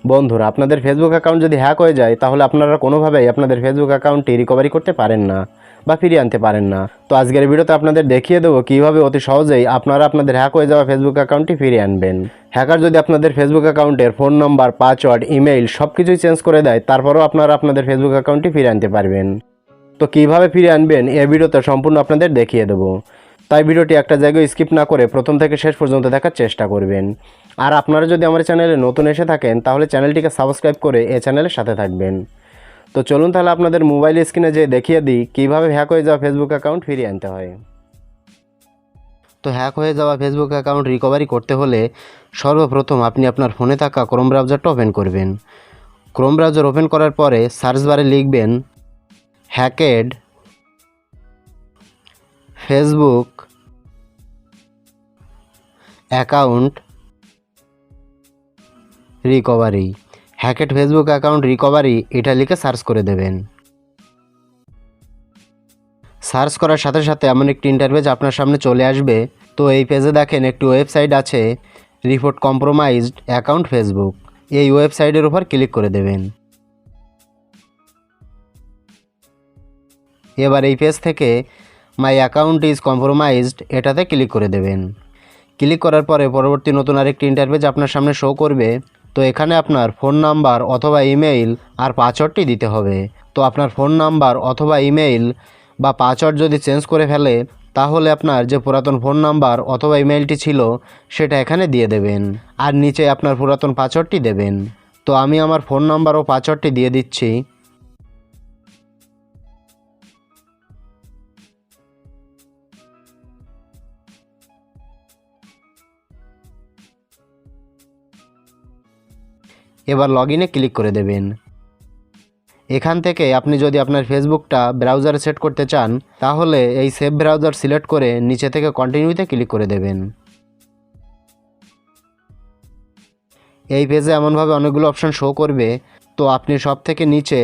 বন্ধুরা, আপনাদের Facebook account যদি হ্যাক হয়ে যায় তাহলে আপনারা কোনোভাবেই আপনাদের ফেসবুক অ্যাকাউন্টটি রিকভারি করতে পারেন না বা ফিরিয়ে আনতে পারেন না। তো আজকের ভিডিওতে আপনাদের দেখিয়ে দেবো কীভাবে অতি সহজেই আপনারা আপনাদের হ্যাক হয়ে যাওয়া ফেসবুক অ্যাকাউন্টটি ফিরিয়ে আনবেন। হ্যাকার যদি আপনাদের ফেসবুক অ্যাকাউন্টের ফোন নাম্বার, পাসওয়ার্ড, ইমেইল সব কিছুই চেঞ্জ করে দেয়, তারপরেও আপনারা আপনাদের ফেসবুক অ্যাকাউন্টটি ফিরিয়ে আনতে পারবেন। তো কীভাবে ফিরিয়ে আনবেন এই ভিডিওতে সম্পূর্ণ আপনাদের দেখিয়ে দেবো। তাই ভিডিওটি একটা জায়গায় স্কিপ না করে প্রথম থেকে শেষ পর্যন্ত দেখার চেষ্টা করবেন। আর আপনারা যদি আমার চ্যানেলে নতুন এসে থাকেন তাহলে চ্যানেলটিকে সাবস্ক্রাইব করে এই চ্যানেলের সাথে থাকবেন। তো চলুন তাহলে আপনাদের মোবাইল স্ক্রিনে যেয়ে দেখিয়ে দিই কীভাবে হ্যাক হয়ে যাওয়া ফেসবুক অ্যাকাউন্ট ফিরিয়ে আনতে হয়। তো হ্যাক হয়ে যাওয়া ফেসবুক অ্যাকাউন্ট রিকভারি করতে হলে সর্বপ্রথম আপনি আপনার ফোনে থাকা ক্রোম ব্রাউজারটা ওপেন করবেন। ক্রোম ব্রাউজার ওপেন করার পরে সার্চ বারে লিখবেন hacked Facebook account recovery. Hacked Facebook account recovery এটা লিখে সার্চ করে দেবেন। সার্চ করার সাথে সাথে এমন একটি ইন্টারফেস আপনার সামনে চলে আসবে। তো এই পেজে দেখেন একটি ওয়েবসাইট আছে, রিপোর্ট কম্প্রোমাইজড অ্যাকাউন্ট ফেসবুক। এই ওয়েবসাইটের উপর ক্লিক করে দেবেন। এবার এই পেজ থেকে মাই অ্যাকাউন্ট ইজ কম্প্রোমাইজড এটাতে ক্লিক করে দেবেন। ক্লিক করার পরে পরবর্তী নতুন আরেকটি ইন্টারফেস আপনার সামনে শো করবে। তো এখানে আপনার ফোন নাম্বার অথবা ইমেইল আর পাসওয়ার্ডটি দিতে হবে। তো আপনার ফোন নাম্বার অথবা ইমেইল বা পাসওয়ার্ড যদি চেঞ্জ করে ফেলে তাহলে আপনার যে পুরাতন ফোন নাম্বার অথবা ইমেইলটি ছিল সেটা এখানে দিয়ে দেবেন আর নিচে আপনার পুরাতন পাসওয়ার্ডটি দেবেন। তো আমি আমার ফোন নাম্বার ও পাসওয়ার্ডটি দিয়ে দিচ্ছি। এবার লগইনে ক্লিক করে দেবেন। এখান থেকে আপনি যদি আপনার ফেসবুকটা ব্রাউজারে সেট করতে চান তাহলে এই সেভ ব্রাউজার সিলেক্ট করে নিচে থেকে কন্টিনিউতে ক্লিক করে দেবেন। এই পেজে এমনভাবে অনেকগুলো অপশান শো করবে। তো আপনি সব থেকে নিচে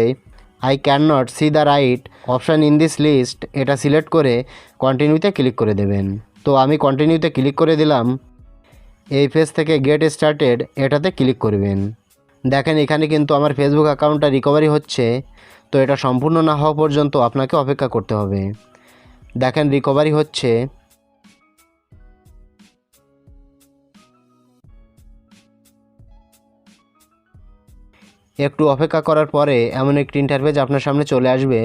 I can not see the right option in this list এটা সিলেক্ট করে কন্টিনিউতে ক্লিক করে দেবেন। তো আমি কন্টিনিউতে ক্লিক করে দিলাম। এই পেজ থেকে গেট স্টার্টেড এটাতে ক্লিক করবেন। দেখেন এখানে কিন্তু আমার ফেসবুক অ্যাকাউন্টটা রিকভারি হচ্ছে। তো এটা সম্পূর্ণ না হওয়া পর্যন্ত আপনাকে অপেক্ষা করতে হবে। দেখেন রিকভারি হচ্ছে। একটু অপেক্ষা করার পরে এমন একটি ইন্টারফেস আপনার সামনে চলে আসবে।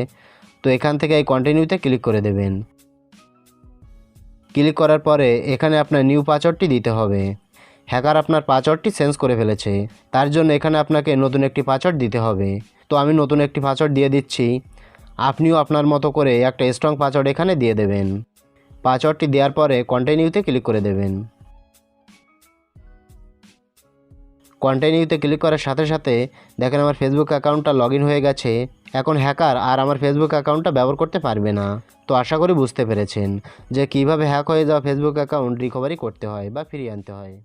তো এখান থেকে এই কন্টিনিউতে ক্লিক করে দেবেন। ক্লিক করার পরে এখানে আপনার নিউ পাসওয়ার্ডটি দিতে হবে। হ্যাকার আপনার পাসওয়ার্ডটি চেঞ্জ করে ফেলেছে, তার জন্য এখানে আপনাকে নতুন একটি পাসওয়ার্ড দিতে হবে। তো আমি নতুন একটি পাসওয়ার্ড দিয়ে দিচ্ছি। আপনিও আপনার মতো করে একটা স্ট্রং পাসওয়ার্ড এখানে দিয়ে দেবেন। পাসওয়ার্ডটি দেওয়ার পরে কন্টিনিউতে ক্লিক করে দেবেন। কন্টিনিউতে ক্লিক করার সাথে সাথে দেখেন আমার ফেসবুক অ্যাকাউন্টটা লগ ইন হয়ে গেছে। এখন হ্যাকার আর আমার ফেসবুক অ্যাকাউন্টটা ব্যবহার করতে পারবে না। তো আশা করি বুঝতে পেরেছেন যে কীভাবে হ্যাক হয়ে যাওয়া ফেসবুক অ্যাকাউন্ট রিকভারি করতে হয় বা ফিরিয়ে আনতে হয়।